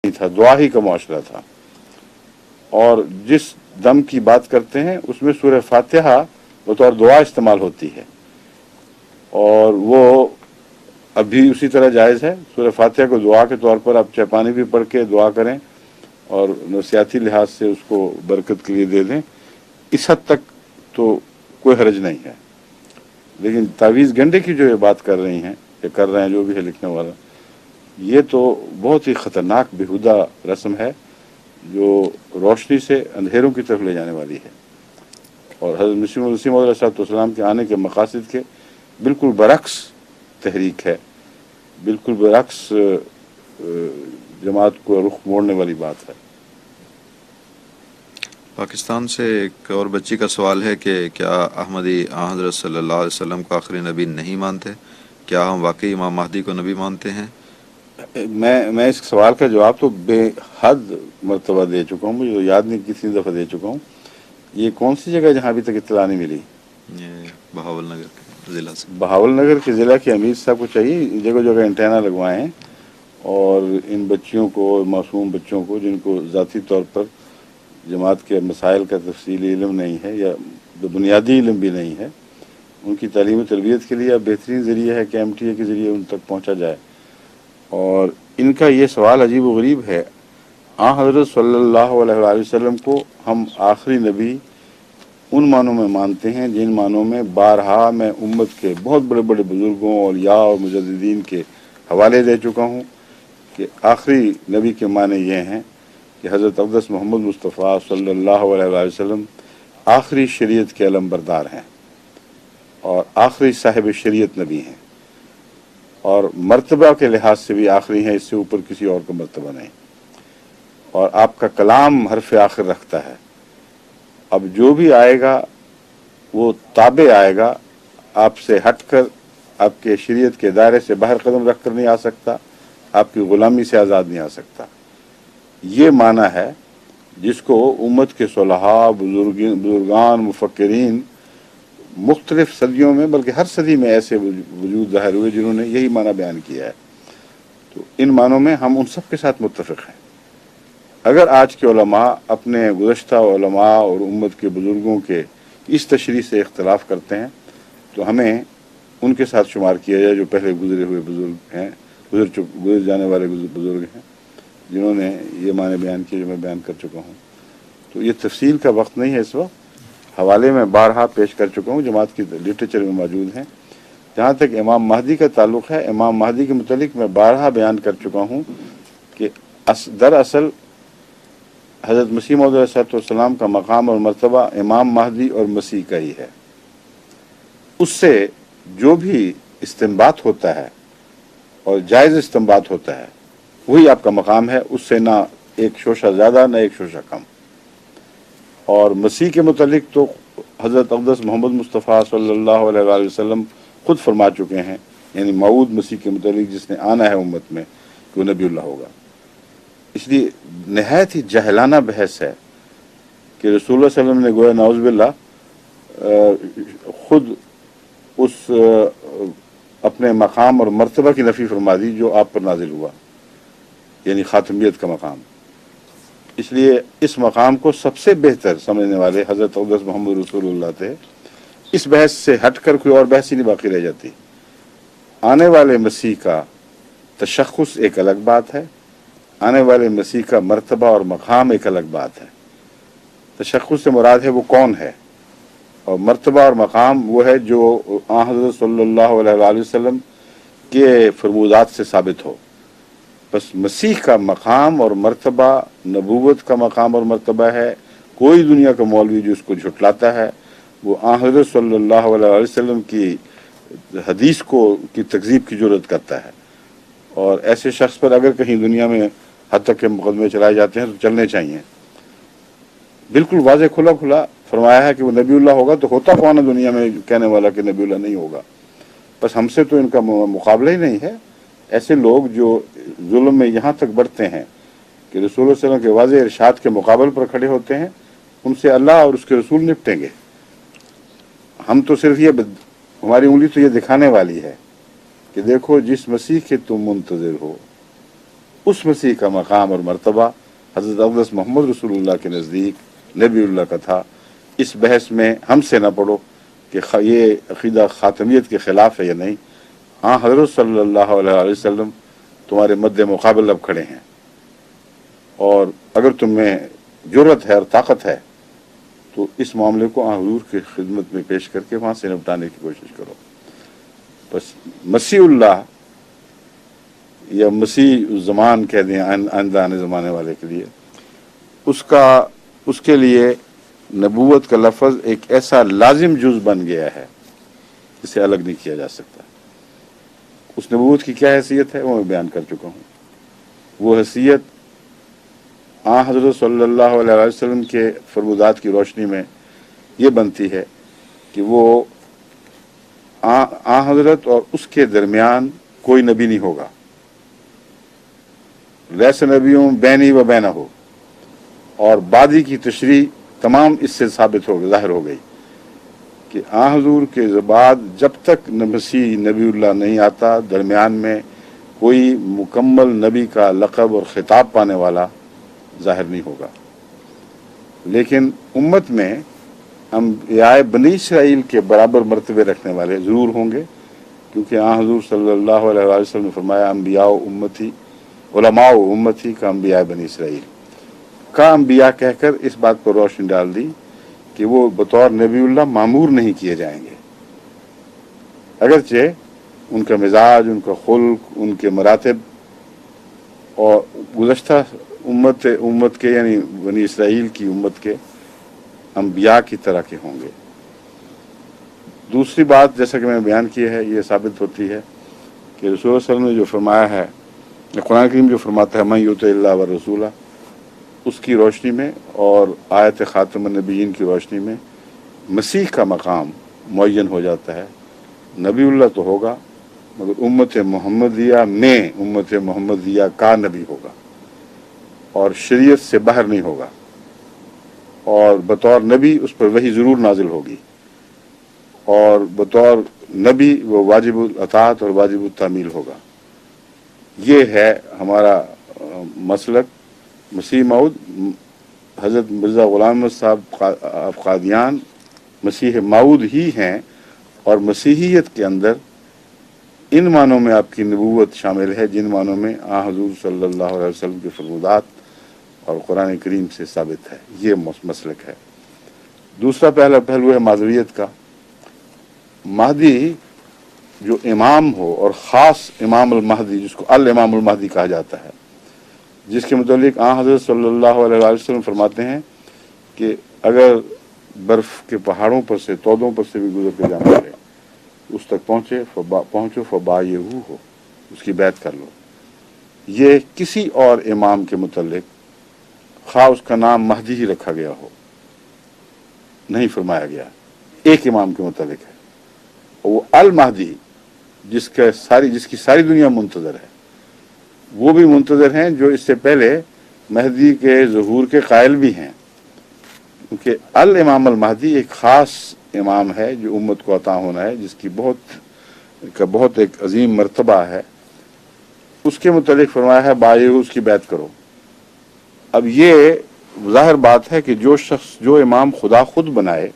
नहीं था, दुआ ही का मुआशरा था। और जिस दम की बात करते हैं उसमें सूरह फातिहा बतौर दुआ इस्तेमाल होती है, और वो अभी उसी तरह जायज़ है। सूरह फातिहा को दुआ के तौर पर आप चाहे पानी भी पढ़ के दुआ करें और नफसियाती लिहाज से उसको बरकत के लिए दे दें, इस हद तक तो कोई हर्ज नहीं है। लेकिन तावीज़ गंडे की जो ये बात कर रही हैं या कर रहे हैं जो भी है लिखने वाला, ये तो बहुत ही ख़तरनाक बेहुदा रस्म है जो रोशनी से अंधेरों की तरफ ले जाने वाली है, और हज़रत मसीह मौद अलैहिस्सलाम के आने के मकासद के बिल्कुल बरक्स तहरीक है, बिल्कुल बरक्स जमात को रुख मोड़ने वाली बात है। पाकिस्तान से एक और बच्ची का सवाल है कि क्या अहमदी हज़रत सल्लल्लाहु अलैहि वसल्लम को आखिरी नबी नहीं मानते? क्या हम वाकई इमाम महदी को नबी मानते हैं? मैं इस सवाल का जवाब तो बेहद मरतबा दे चुका हूँ, मुझे तो याद नहीं कितनी दफ़ा दे चुका हूँ। ये कौन सी जगह जहाँ अभी तक इत्तला नहीं मिली? ये बहावल नगर के ज़िला से। बहावल नगर के ज़िला के अमीर साहब को चाहिए जगह जगह एंटेना लगवाएं और इन बच्चियों को, मासूम बच्चों को जिनको ज़ाती तौर पर जमात के मसाइल का तफसीली इल्म नहीं है या बुनियादी इल्म भी नहीं है, उनकी तालीम तरबियत के लिए बेहतरीन ज़रिया है कि MTA के ज़रिए उन तक पहुँचा जाए। और इनका ये सवाल अजीब व गरीब है। हज़रत सल्लल्लाहु अलैहि वसल्लम को हम आखिरी नबी उन मानों में मानते हैं जिन मानों में बारहा मैं उम्मत के बहुत बड़े बड़े बुज़ुर्गों और या और मुजद्दिदीन के हवाले दे चुका हूँ कि आखिरी नबी के माने ये हैं कि हज़रत अक़दस मोहम्मद मुस्तफ़ा सल्लल्लाहु अलैहि वसल्लम आखिरी शरीयत के अलमबरदार हैं और आखिरी साहिब शरीयत नबी हैं, और मर्तबा के लिहाज से भी आखिरी हैं, इससे ऊपर किसी और का मर्तबा नहीं। और आपका कलाम हरफ आखिर रखता है। अब जो भी आएगा वो ताबे आएगा, आपसे हटकर आपके शरीयत के दायरे से बाहर कदम रख कर नहीं आ सकता, आपकी ग़ुलामी से आज़ाद नहीं आ सकता। ये माना है जिसको उम्मत के सुलहा, बुजुर्गान, मुफक्किरीन मुख्तलिफ सदियों में, बल्कि हर सदी में ऐसे वजूद ज़ाहिर हुए जिन्होंने यही माना बयान किया है। तो इन मानों में हम उन सब के साथ मुत्तफ़िक़ हैं। अगर आज के उलमा अपने गुज़श्ता उलमा और उम्मत के बुज़ुर्गों के इस तशरीह से इख्तलाफ करते हैं तो हमें उनके साथ शुमार किया जाए जो पहले गुज़रे हुए बुज़ुर्ग हैं, गुज़र जाने वाले बुज़ुर्ग हैं जिन्होंने ये माने बयान किए जो मैं बयान कर चुका हूँ। तो ये तफसील का वक्त नहीं है इस वक्त, हवाले में बारहा पेश कर चुका हूँ, जमात की लिटरेचर में मौजूद हैं। जहाँ तक इमाम महदी का ताल्लुक़ है, इमाम महदी के मुतालिक मैं बारहा बयान कर चुका हूँ कि दरअसल हज़रत मसीह मौऊद अलैहिस्सलाम का मकाम और मर्तबा इमाम महदी और मसीह का ही है। उससे जो भी इस्तिंबात होता है और जायज़ इस्तिंबात होता है वही आपका मकाम है, उससे ना एक शोशा ज़्यादा ना एक शोशा कम। और मसीह के मुतालिक तो हज़रत अक़दस मोहम्मद मुस्तफ़ा सल्लल्लाहु अलैहि वसल्लम ख़ुद फरमा चुके हैं, यानी मऊद मसीह के मुतालिक जिसने आना है उम्मत में कि वो नबीउल्लाह होगा। इसलिए नहायत ही जहलाना बहस है कि रसूलुल्लाह सल्लल्लाहु अलैहि वसल्लम ने गोया नाउज़ुबिल्लाह ख़ुद उस अपने मकाम और मर्तबा की नफ़ी फरमा दी जो आप पर नाजिल हुआ, यानी ख़ातमियत का मकाम। इसलिए इस मकाम को सबसे बेहतर समझने वाले हज़रत अक़दस मोहम्मद रसूलुल्लाह थे। इस बहस से हटकर कोई और बहस ही नहीं बाकी रह जाती। आने वाले मसीह का तशख़्ख़ुस एक अलग बात है, आने वाले मसीह का मर्तबा और मकाम एक अलग बात है। तशख़्ख़ुस से मुराद है वो कौन है, और मर्तबा और मकाम वो है जो हज़रत सल्लल्लाहु अलैहि वसल्लम के फरमूदात से साबित हो। बस मसीह का मकाम और मर्तबा नबूवत का मकाम और मर्तबा है। कोई दुनिया का मौलवी जो उसको झुटलाता है वो हज़रत सल्लल्लाहु अलैहि वसल्लम की हदीस की तकज़ीब की ज़रूरत करता है। और ऐसे शख्स पर अगर कहीं दुनिया में हद तक के मुकदमे चलाए जाते हैं तो चलने चाहिए। बिल्कुल वाज़े खुला खुला फरमाया है कि वो नबीउल्लाह होगा, तो होता कौन है दुनिया में कहने वाला कि नबीउल्लाह नहीं होगा? बस हमसे तो इनका मुकाबला ही नहीं है। ऐसे लोग जो जुल्म में यहाँ तक बढ़ते हैं कि रसूल सल्लल्लाहु अलैहि वसल्लम के वाज़े इरशाद के मुकाबले पर खड़े होते हैं, उनसे अल्लाह और उसके रसूल निपटेंगे। हम तो सिर्फ ये, हमारी उंगली तो ये दिखाने वाली है कि देखो जिस मसीह के तुम मुंतज़िर हो उस मसीह का मकाम और मर्तबा हज़रत अक़दस मोहम्मद रसूलुल्लाह के नज़दीक नबीउल्लाह का था। इस बहस में हमसे न पढ़ो कि ये अक़ीदा ख़ातमियत के ख़िलाफ़ है या नहीं। हाँ, हज़रत सल्लल्लाहु अलैहि वसल्लम तुम्हारे मद्दे मुक़ाबिल अब खड़े हैं, और अगर तुम्हें जुर्रत है और ताकत है तो इस मामले को हुज़ूर की खिदमत में पेश करके वहाँ से निपटाने की कोशिश करो। बस मसीहुल्लाह या मसीह ज़मान कह दें आइंदा आने ज़माने वाले के लिए, उसके लिए नबूवत का लफ्ज़ एक ऐसा लाजिम जुज़ बन गया है जिसे अलग नहीं किया जा सकता। उस नबूवत की क्या हैसियत है वो मैं बयान कर चुका हूँ। वो हैसियत हज़रत सल्लल्लाहु अलैहि वसल्लम के फरमुदात की रोशनी में ये बनती है कि वो हज़रत और उसके दरमियान कोई नबी नहीं होगा। लैस नबियों बैनी व बैना हो, और बादी की तशरी तमाम इससे साबित हो ज़ाहिर हो गई कि हज़ूर के बाद जब तक मसीह नबीउल्लाह नहीं आता, दरमियान में कोई मुकम्मल नबी का लक़ब और ख़िताब पाने वाला ज़ाहिर नहीं होगा। लेकिन उम्मत में अंबियाए बनी इसराइल के बराबर मर्तबे रखने वाले ज़रूर होंगे, क्योंकि हज़ूर सल्लल्लाहु अलैहि वसल्लम ने फरमाया अंबिया उम्मती उलमा उम्मती का अंबियाए बनी इसराइल का अंबिया कहकर इस बात पर रोशनी डाल दी कि वो बतौर नबीउल्लाह मामूर नहीं किए जाएंगे, अगरचे उनका मिजाज, उनका खुल्क, उनके मरातब और गुज़श्ता उम्मत के यानी बनी इसराइल की उम्मत के अंबिया की तरह के होंगे। दूसरी बात जैसा कि मैंने बयान की है, ये साबित होती है कि रसूल सल्लल्लाहु अलैहि वसल्लम ने जो फरमाया है, कुरान करीम जो फरमाता है मन युतिल्लाह व रसूला, उसकी रोशनी में और आयत ख़ातमुन नबिय्यीन की रोशनी में मसीह का मकाम मुअय्यन हो जाता है। नबीउल्लाह तो होगा मगर उम्मत मोहम्मदिया में उम्मत मोहम्मदिया का नबी होगा और शरीयत से बाहर नहीं होगा, और बतौर नबी उस पर वही ज़रूर नाजिल होगी, और बतौर नबी वो वाजिबुल अताअत और वाजिबुल तामील होगा। ये है हमारा मसलक। मसीह मऊद हज़रत मिर्ज़ा ग़ुलाम अहमद साहब कादियान मसीह मऊद ही हैं, और मसीहियत के अंदर इन मानों में आपकी नबूवत शामिल है जिन मानों में हज़ूर सल्लल्लाहु अलैहि वसल्लम के फरमुदात और कुरान करीम से साबित है। ये मसलक है। दूसरा पहलू है माज़वियत का। महदी जो इमाम हो, और ख़ास इमाम अल महदी जिसको अल इमाम अल महदी कहा जाता है, जिसके मुतालिक हज़रत सल्लल्लाहु अलैहि वसल्लम फरमाते हैं कि अगर बर्फ़ के पहाड़ों पर से, तौदों पर से भी गुजर के जाना पड़े, उस तक पहुँचो फ़बायहू हो, उसकी बैत कर लो। ये किसी और इमाम के मुतालिक खा उसका नाम महदी ही रखा गया हो नहीं फरमाया गया, एक इमाम के मुतालिक है, और वो अल महदी जिसकी सारी दुनिया मुंतज़र है, वो भी मुंतज़र हैं जो इससे पहले महदी के ज़हूर के कायल भी हैं, क्योंकि अल इमाम अल महदी एक ख़ास इमाम है जो उम्मत को अता होना है, जिसकी बहुत एक अजीम मर्तबा है। उसके मुतालिक फरमाया है बायहू, उसकी बैत करो। अब ये ज़ाहिर बात है कि जो इमाम खुदा खुद बनाए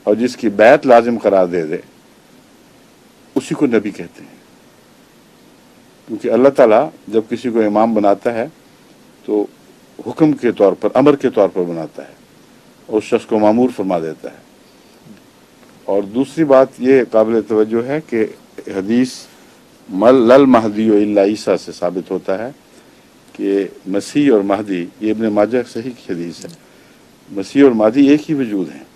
और जिसकी बैत लाजिम करार दे दे, उसी को नबी कहते हैं, क्योंकि अल्लाह ताला जब किसी को इमाम बनाता है तो हुक्म के तौर पर, अमर के तौर पर बनाता है और उस शख्स को मामूर फरमा देता है। और दूसरी बात ये काबिल तवज्जो है कि हदीस लल महदी इल्ला ईसा से साबित होता है कि मसीह और महदी, ये इब्न माजा सही की हदीस है, मसीह और महदी एक ही वजूद हैं।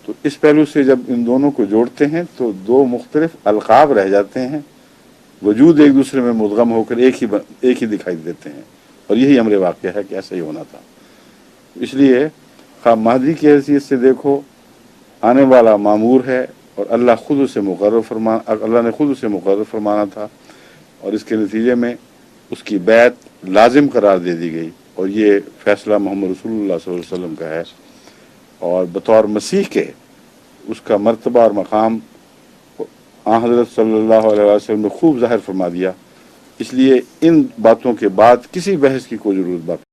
तो इस पहलू से जब इन दोनों को जोड़ते हैं तो दो मुख्तलिफ अलकाब रह जाते हैं, वजूद एक दूसरे में मुदगम होकर एक ही दिखाई देते हैं, और यही अमर वाक़या है कि ऐसा ही होना था। इसलिए खा महदी की हैसियत से देखो, आने वाला मामूर है और अल्लाह ने खुद उसे मुकर्रर फरमाना था, और इसके नतीजे में उसकी बैत लाजिम करार दे दी गई, और ये फ़ैसला मोहम्मद रसूलुल्लाह सल्लल्लाहु अलैहि वसल्लम का है। और बतौर मसीह के उसका मर्तबा और मकाम हज़रत सल्लल्लाहु अलैहि वसल्लम ने खूब ज़ाहिर फरमा दिया इसलिए इन बातों के बाद किसी बहस की कोई ज़रूरत बाकी